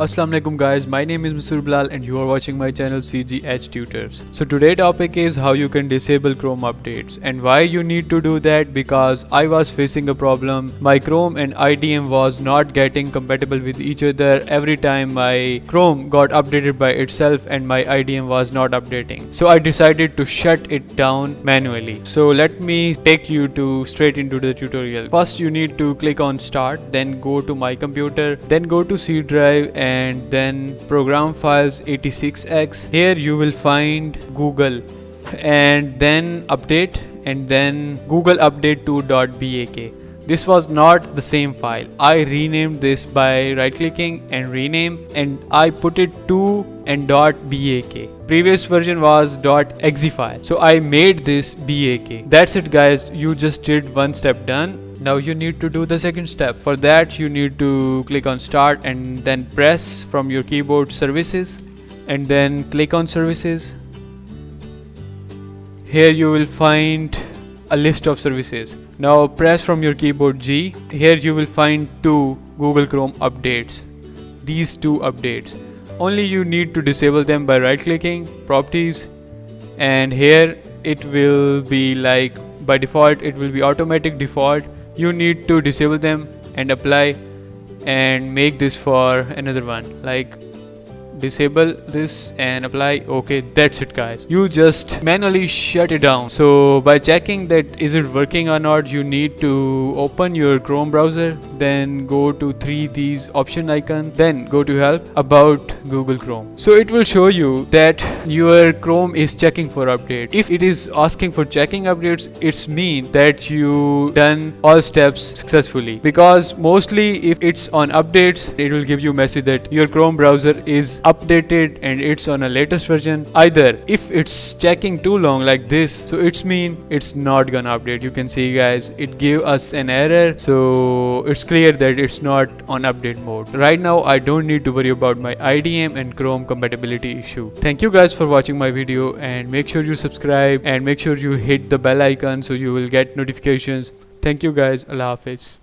Assalamu alaikum guys, my name is Mr. Bilal and you are watching my channel CGH Tutors. So today topic is how you can disable Chrome updates and why you need to do that, because I was facing a problem. My Chrome and IDM was not getting compatible with each other. Every time my Chrome got updated by itself and my IDM was not updating. So I decided to shut it down manually. So let me take you straight into the tutorial. First you need to click on start, then go to my computer, then go to C drive and then program files 86x. Here you will find Google and then update and then Google update 2.bak. This was not the same file. I renamed this by right clicking and rename, and I put it to and .bak. Previous version was .exe file. So I made this BAK. That's it guys, you just did one step done. Now you need to do the second step. For that you need to click on start and then press from your keyboard services and then click on services. Here you will find a list of services. Now press from your keyboard G. Here you will find two Google Chrome updates. These two updates. Only you need to disable them by right clicking, properties, and here it will be like by default it will be automatic default. You need to disable them and apply and make this for another one, like disable this and apply. Okay, that's it guys, you just manually shut it down. So by checking that is it working or not, you need to open your Chrome browser, then go to these option icon, then go to help about Google Chrome. So it will show you that your Chrome is checking for update. If it is asking for checking updates, it's mean that you done all steps successfully, because mostly if it's on updates it will give you a message that your Chrome browser is updated and it's on a latest version. Either if it's checking too long like this, so it's mean it's not gonna update. You can see guys, it gave us an error, so it's clear that it's not on update mode. Right now I don't need to worry about my IDM and Chrome compatibility issue. Thank you guys for watching my video, and make sure you subscribe and make sure you hit the bell icon so you will get notifications. Thank you guys. Allah Hafiz.